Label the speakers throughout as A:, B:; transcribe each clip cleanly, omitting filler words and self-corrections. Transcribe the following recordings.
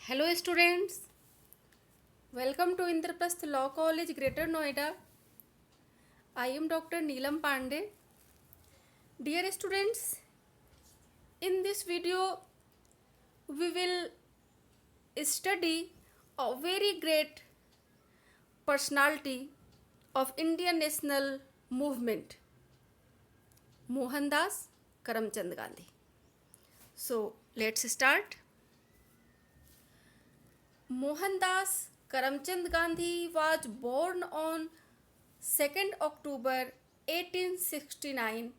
A: Hello students, welcome to Indraprasth Law College, Greater Noida. I am Dr. Neelam Pandey. Dear students, in this video we will study a very great personality of Indian national movement, Mohandas Karamchand Gandhi. So let's start. Mohandas Karamchand Gandhi was born on 2nd October 1869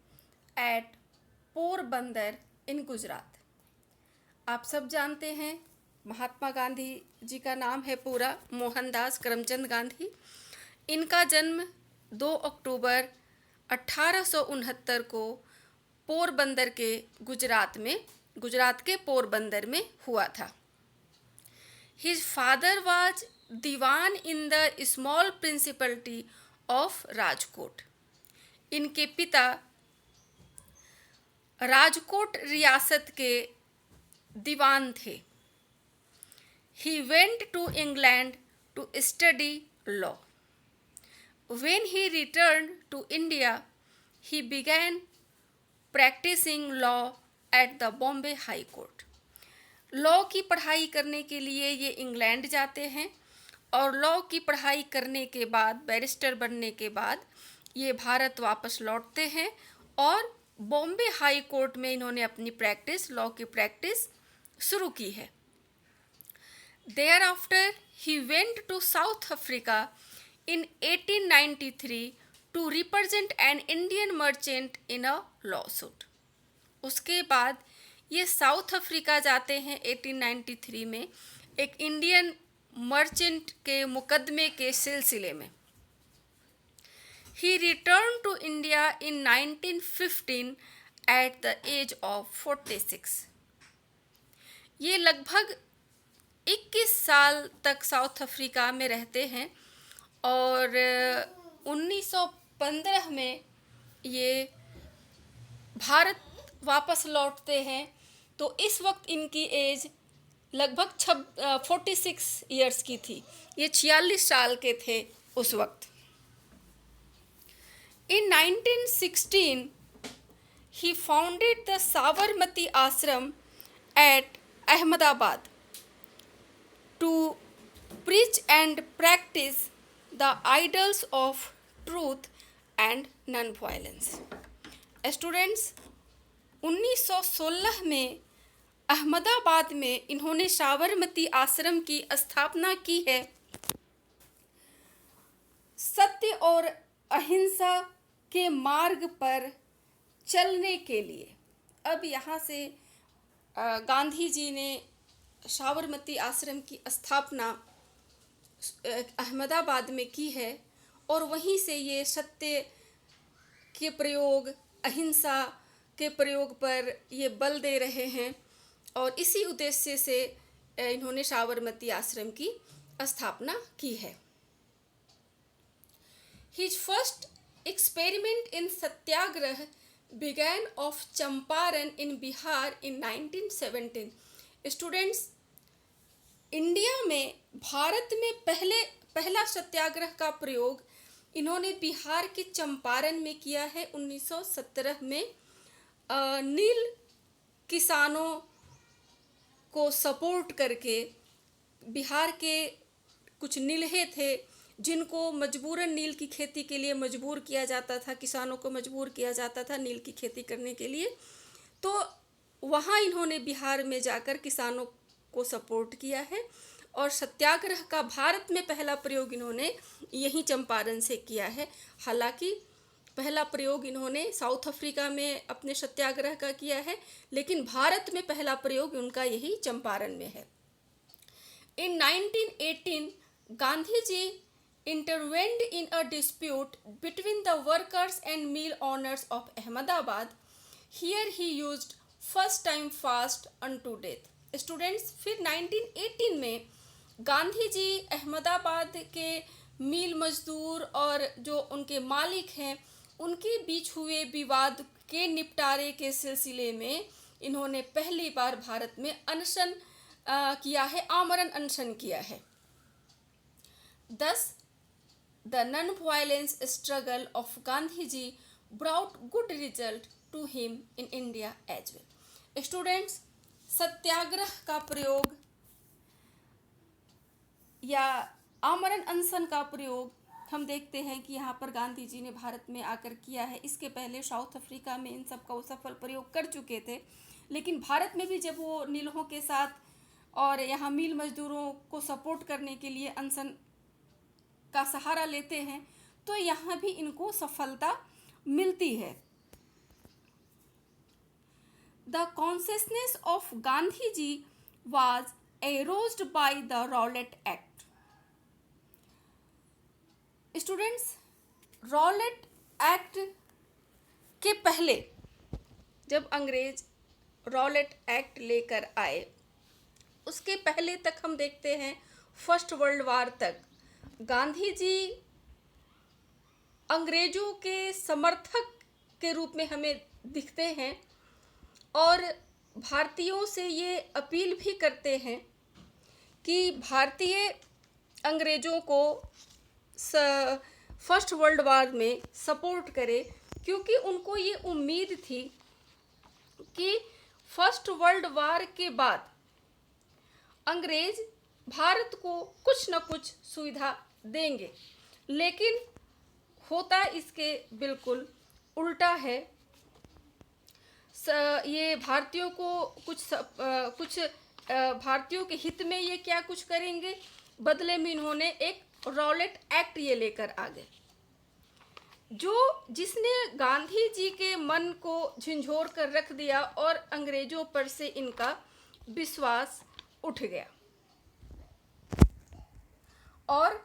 A: at Porbandar इन गुजरात। आप सब जानते हैं महात्मा गांधी जी का नाम है पूरा मोहनदास करमचंद गांधी। इनका जन्म 2 अक्टूबर 1869 को पोरबंदर के गुजरात के पोरबंदर में हुआ था। His father was Diwan in the small principality of Rajkot. इनके पिता राजकोट रियासत के दीवान थे। He went to England to study law. When he returned to India, he began practicing law at the Bombay High Court. Law की पढ़ाई करने के लिए ये इंग्लैंड जाते हैं और लॉ की पढ़ाई करने के बाद, बैरिस्टर बनने के बाद ये भारत वापस लौटते हैं और बॉम्बे हाई कोर्ट में इन्होंने अपनी लॉ की प्रैक्टिस शुरू की है। Thereafter he went to South Africa in 1893 to represent an Indian merchant in a lawsuit. उसके बाद ये साउथ अफ्रीका जाते हैं 1893 में एक इंडियन मर्चेंट के मुकदमे के सिलसिले में। He returned to India in 1915 at the age of 46. ये लगभग 21 साल तक साउथ अफ्रीका में रहते हैं और 1915 में ये भारत वापस लौटते हैं। तो इस वक्त इनकी एज लगभग 46 ईयर्स की थी। ये 46 साल के थे उस वक्त। In 1916, he founded the Sabarmati Ashram at Ahmedabad to preach and practice the ideals of truth and non-violence. Students, 1916 में अहमदाबाद में इन्होंने साबरमती आश्रम की स्थापना की है सत्य और अहिंसा के मार्ग पर चलने के लिए। अब यहाँ से गांधी जी ने साबरमती आश्रम की स्थापना अहमदाबाद में की है और वहीं से ये सत्य के प्रयोग, अहिंसा के प्रयोग पर ये बल दे रहे हैं और इसी उद्देश्य से इन्होंने साबरमती आश्रम की स्थापना की है। His first experiment in Satyagraha began of Champaran in Bihar in 1917. Students, India में भारत में पहला सत्याग्रह का प्रयोग इन्होंने बिहार के चंपारण में किया है 1917 में। नील किसानों को सपोर्ट करके बिहार के कुछ नीलहे थे जिनको मजबूरन नील की खेती के लिए मजबूर किया जाता था, किसानों को मजबूर किया जाता था नील की खेती करने के लिए। तो वहाँ इन्होंने बिहार में जाकर किसानों को सपोर्ट किया है और सत्याग्रह का भारत में पहला प्रयोग इन्होंने यहीं चंपारण से किया है। हालांकि पहला प्रयोग इन्होंने साउथ अफ्रीका में अपने सत्याग्रह का किया है, लेकिन भारत में पहला प्रयोग उनका यही चंपारण में है। इन 1918 Gandhi ji intervened in a dispute between the workers and mill owners of Ahmedabad. Here he used first time fast unto death. Students, फिर 1918 में गांधी जी अहमदाबाद के मिल मजदूर और जो उनके मालिक हैं उनके बीच हुए विवाद के निपटारे के सिलसिले में इन्होंने पहली बार भारत में अनशन किया है, आमरण अनशन किया है। Thus, the non-violence struggle of Gandhiji brought good result to him in India as well. Students, सत्याग्रह का प्रयोग या आमरण अनशन का प्रयोग हम देखते हैं कि यहाँ पर गांधी जी ने भारत में आकर किया है। इसके पहले साउथ अफ्रीका में इन सब का वो सफल प्रयोग कर चुके थे, लेकिन भारत में भी जब वो नीलों के साथ और यहाँ मिल मजदूरों को सपोर्ट करने के लिए अनशन का सहारा लेते हैं, तो यहाँ भी इनको सफलता मिलती है। The consciousness of Gandhiji was aroused by the Rowlatt Act. Students, Rowlatt act के पहले जब अंग्रेज रॉलेट एक्ट लेकर आए, उसके पहले तक हम देखते हैं फर्स्ट वर्ल्ड वार तक गांधी जी अंग्रेजों के समर्थक के रूप में हमें दिखते हैं और भारतीयों से ये अपील भी करते हैं कि भारतीय अंग्रेजों को फर्स्ट वर्ल्ड वार में सपोर्ट करे, क्योंकि उनको ये उम्मीद थी कि फर्स्ट वर्ल्ड वार के बाद अंग्रेज भारत को कुछ न कुछ सुविधा देंगे। लेकिन होता इसके बिल्कुल उल्टा है। ये भारतीयों को कुछ भारतीयों के हित में ये क्या कुछ करेंगे, बदले में इन्होंने एक रॉलेट एक्ट ये लेकर आ गए, जिसने गांधी जी के मन को झंझोर कर रख दिया और अंग्रेजों पर से इनका विश्वास उठ गया। और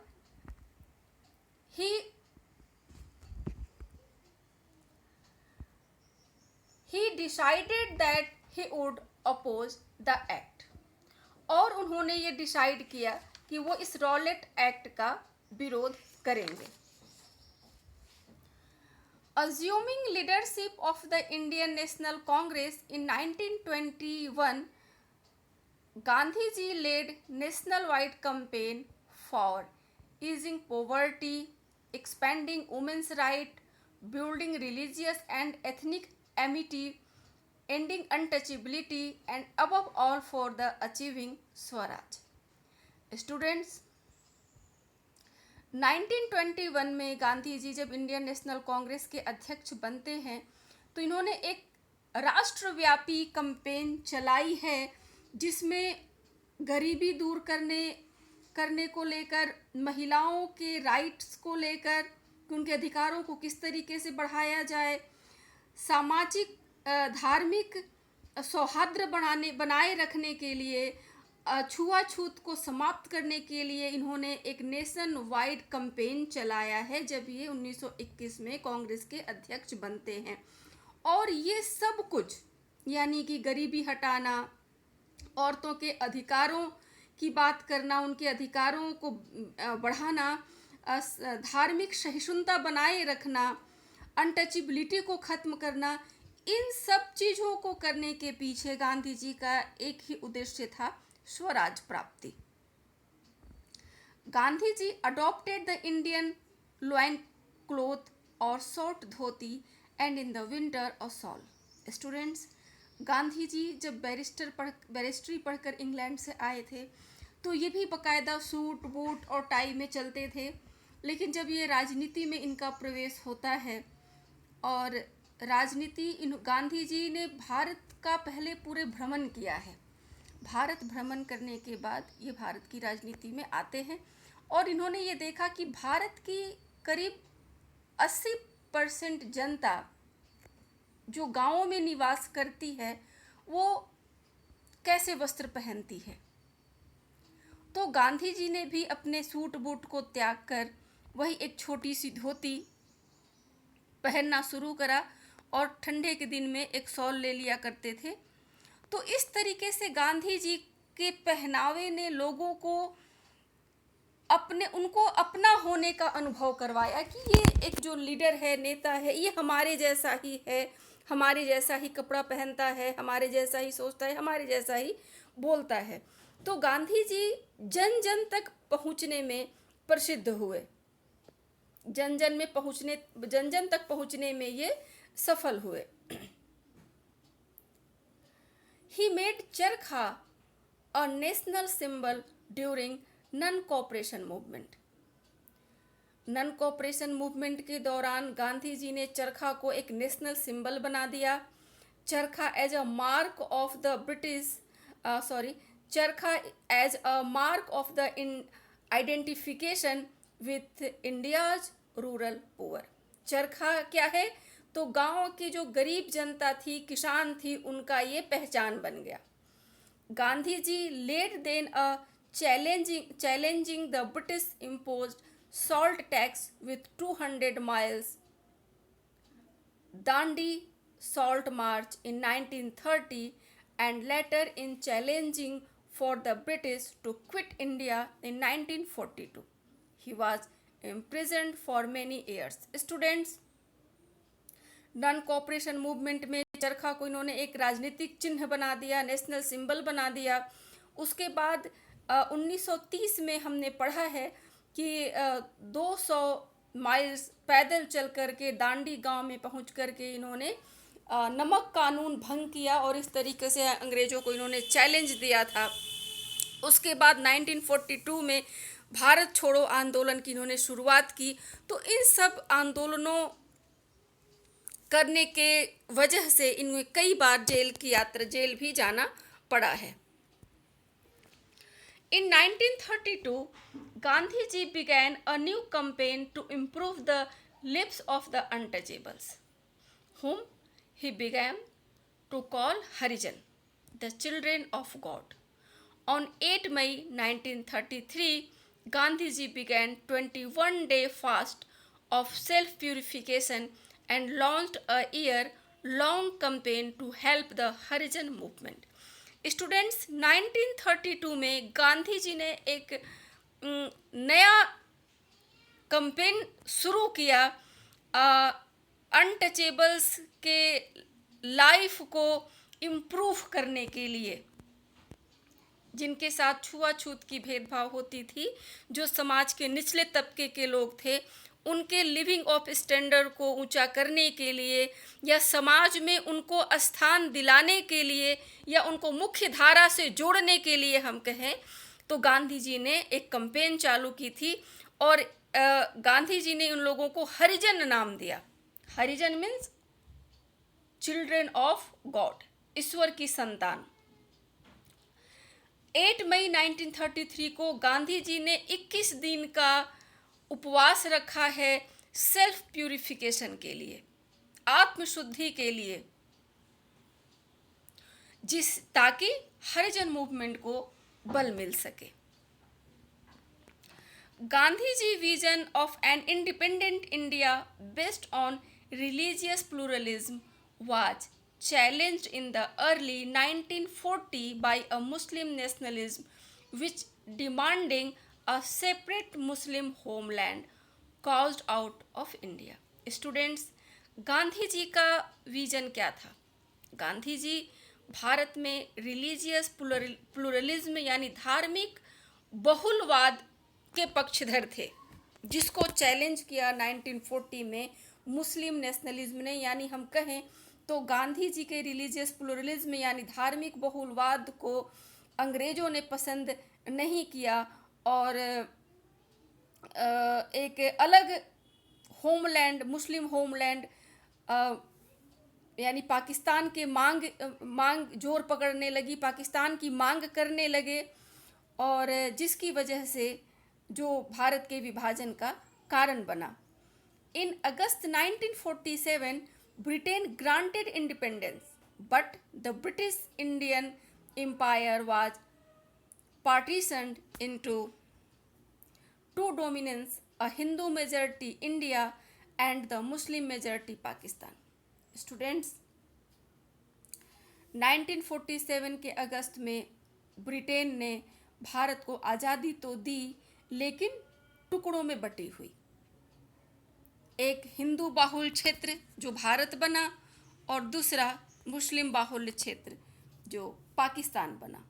A: he decided that he would oppose the act, और उन्होंने ये डिसाइड किया कि वो इस रॉलेट एक्ट का विरोध करेंगे। Assuming leadership of the Indian National Congress in 1921, Gandhiji led nationwide campaign for easing poverty, expanding women's rights, building religious and ethnic amity, ending untouchability, and above all for the achieving Swaraj. Students, 1921 में गांधी जी जब Indian national Congress के अध्यक्ष बनते हैं, तो इन्होंने एक राष्ट्रव्यापी कैंपेन चलाई है, जिसमें गरीबी दूर करने को लेकर, महिलाओं के राइट्स को लेकर, उनके अधिकारों को किस तरीके से बढ़ाया जाए, सामाजिक धार्मिक सौहार्द बनाए रखने के लिए, छुआछूत को समाप्त करने के लिए इन्होंने एक नेशन वाइड कैंपेन चलाया है जब ये 1921 में कांग्रेस के अध्यक्ष बनते हैं। और ये सब कुछ यानी कि गरीबी हटाना, औरतों के अधिकारों की बात करना, उनके अधिकारों को बढ़ाना, धार्मिक सहिष्णुता बनाए रखना, अनटचेबिलिटी को ख़त्म करना, इन सब चीज़ों को करने के पीछे गांधी जी का एक ही उद्देश्य था, स्वराज प्राप्ति। Gandhi ji adopted the Indian loin cloth और short dhoti and in the winter a shawl. Students, Gandhi ji जब बैरिस्ट्री पढ़कर इंग्लैंड से आए थे, तो ये भी बाकायदा सूट बूट और टाई में चलते थे। लेकिन जब ये राजनीति में इनका प्रवेश होता है और गांधी जी ने भारत का पहले पूरे भ्रमण किया है। भारत भ्रमण करने के बाद ये भारत की राजनीति में आते हैं और इन्होंने ये देखा कि भारत की करीब 80% जनता जो गांवों में निवास करती है, वो कैसे वस्त्र पहनती है। तो गांधी जी ने भी अपने सूट बूट को त्याग कर वही एक छोटी सी धोती पहनना शुरू करा और ठंडे के दिन में एक शॉल ले लिया करते थे। तो इस तरीके से गांधी जी के पहनावे ने लोगों को उनको अपना होने का अनुभव करवाया कि ये एक जो लीडर है, नेता है, ये हमारे जैसा ही है, हमारे जैसा ही कपड़ा पहनता है, हमारे जैसा ही सोचता है, हमारे जैसा ही बोलता है। तो गांधी जी जन जन तक पहुंचने में प्रसिद्ध हुए, जन जन तक पहुंचने में ये सफल हुए। He made चरखा a national symbol during non-cooperation movement. Non cooperation movement के दौरान गांधी जी ने चरखा को एक नेशनल सिंबल बना दिया। Charkha as a mark of the charkha as a mark of the identification with India's rural poor. चरखा क्या है? तो गांव की जो गरीब जनता थी, किसान थी, उनका ये पहचान बन गया। Gandhi ji led then a challenging the British imposed salt tax with 200 miles Dandi Salt March in 1930 and later in challenging for the British to quit India in 1942. He was imprisoned for many years. Students, non cooperation movement में चरखा को इन्होंने एक राजनीतिक चिन्ह बना दिया, national symbol बना दिया। उसके बाद 1930 में हमने पढ़ा है कि 200 माइल्स पैदल चल करके दांडी गांव में पहुंच करके इन्होंने नमक कानून भंग किया और इस तरीके से अंग्रेज़ों को इन्होंने चैलेंज दिया था। उसके बाद 1942 में भारत छोड़ो आंदोलन की इन्होंने शुरुआत की। तो इन सब आंदोलनों करने के वजह से इन्हें कई बार जेल भी जाना पड़ा है। In 1932, Gandhi ji began a new campaign to improve the lives of the untouchables, whom he began to call Harijan, the children of God. On 8 May 1933, Gandhi ji began 21-day fast of self-purification and launched a year-long campaign to help the Harijan movement. Students, 1932 में गांधी जी ने एक नया campaign शुरू किया untouchables के life को improve करने के लिए, जिनके साथ छुआछूत की भेदभाव होती थी, जो समाज के निचले तबके के लोग थे, उनके लिविंग ऑफ स्टैंडर्ड को ऊंचा करने के लिए या समाज में उनको स्थान दिलाने के लिए या उनको मुख्य धारा से जोड़ने के लिए हम कहें तो गांधी जी ने एक कैंपेन चालू की थी और गांधी जी ने उन लोगों को हरिजन नाम दिया। हरिजन मीन्स चिल्ड्रन ऑफ गॉड, ईश्वर की संतान। 8 मई 1933 को गांधी जी ने 21 दिन का उपवास रखा है सेल्फ प्यूरिफिकेशन के लिए, आत्मशुद्धि के लिए, ताकि हरिजन मूवमेंट को बल मिल सके। Gandhi ji vision of an independent India based on religious pluralism was challenged in the early 1940 by a Muslim nationalism which demanding a separate Muslim homeland caused out of India. Students, Gandhi ji का विजन क्या था? गांधी जी भारत में religious pluralism यानी धार्मिक बहुलवाद के पक्षधर थे, जिसको चैलेंज किया 1940 में मुस्लिम नेशनलिज्म ने। यानी हम कहें तो गांधी जी के रिलीजियस प्लूरलिज्म यानी धार्मिक बहुलवाद को अंग्रेज़ों ने पसंद नहीं किया और एक अलग होमलैंड, मुस्लिम होमलैंड यानी पाकिस्तान के मांग जोर पकड़ने लगी, पाकिस्तान की मांग करने लगे और जिसकी वजह से जो भारत के विभाजन का कारण बना। इन अगस्त 1947 Britain granted independence, but the British Indian Empire was partitioned into two dominants, a Hindu majority India and the Muslim majority Pakistan. Students, 1947 के अगस्त में ब्रिटेन ने भारत को आज़ादी तो दी, लेकिन टुकड़ों में बटी हुई। एक हिंदू बाहुल क्षेत्र जो भारत बना और दूसरा मुस्लिम बाहुल क्षेत्र जो पाकिस्तान बना।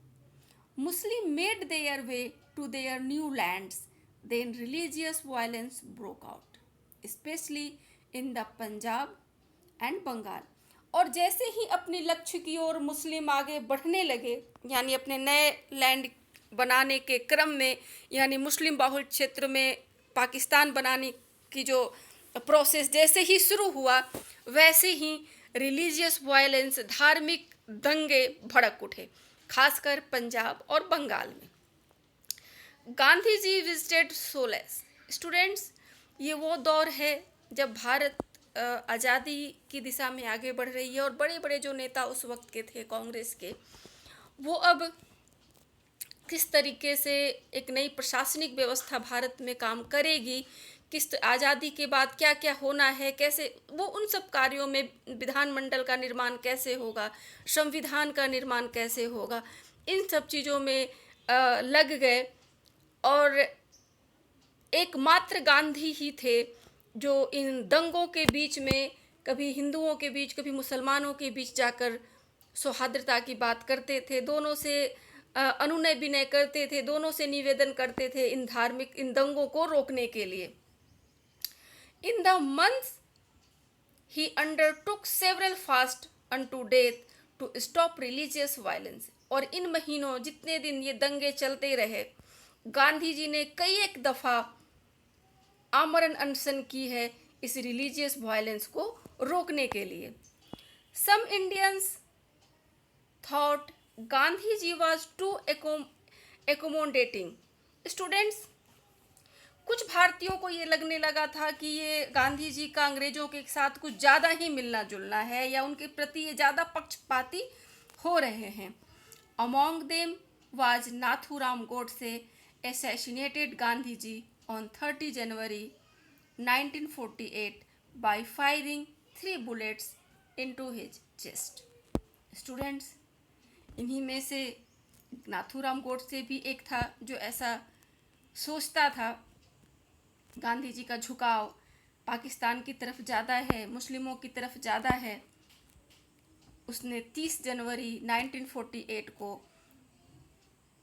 A: Muslims made their way to their new lands. Then religious violence broke out, especially in the Punjab and Bengal. और जैसे ही अपने लक्ष्य की ओर मुस्लिम आगे बढ़ने लगे, यानी अपने नए लैंड बनाने के क्रम में, यानी मुस्लिम बाहुल क्षेत्र में पाकिस्तान बनाने की जो प्रोसेस जैसे ही शुरू हुआ, वैसे ही रिलीजियस वायलेंस, धार्मिक दंगे भड़क उठे, खासकर पंजाब और बंगाल में। Gandhi ji visited solace. Students, ये वो दौर है जब भारत आज़ादी की दिशा में आगे बढ़ रही है और बड़े बड़े जो नेता उस वक्त के थे कांग्रेस के, वो अब किस तरीके से एक नई प्रशासनिक व्यवस्था भारत में काम करेगी, किस आज़ादी के बाद क्या क्या होना है, कैसे वो उन सब कार्यों में विधानमंडल का निर्माण कैसे होगा, संविधान का निर्माण कैसे होगा, इन सब चीज़ों में लग गए। और एकमात्र गांधी ही थे जो इन दंगों के बीच में, कभी हिंदुओं के बीच कभी मुसलमानों के बीच जाकर सौहार्दता की बात करते थे, दोनों से अनुनय विनय करते थे, दोनों से निवेदन करते थे इन दंगों को रोकने के लिए। In the months he undertook several fasts unto death to stop religious violence. और इन महीनों, जितने दिन ये दंगे चलते रहे, गांधी जी ने कई एक दफ़ा आमरण अनशन की है इस रिलीजियस वायलेंस को रोकने के लिए। Some Indians thought Gandhi ji was too accommodating. Students, कुछ भारतीयों को ये लगने लगा था कि ये गांधी जी का अंग्रेजों के साथ कुछ ज़्यादा ही मिलना जुलना है, या उनके प्रति ये ज़्यादा पक्षपाती हो रहे हैं। Among them was Nathuram Godse assassinated Gandhi ji on 30 January 1948 by firing 3 bullets into his chest. Students, इन्हीं में से नाथूराम गोडसे भी एक था जो ऐसा सोचता था, गांधी जी का झुकाव पाकिस्तान की तरफ ज़्यादा है, मुस्लिमों की तरफ ज़्यादा है। उसने 30 जनवरी 1948 को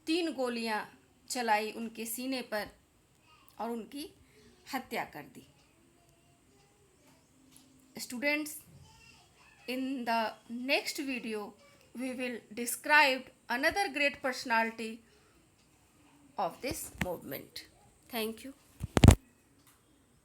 A: 3 गोलियां चलाई उनके सीने पर और उनकी हत्या कर दी। Students, in the next video we will describe another great personality of this movement. Thank you.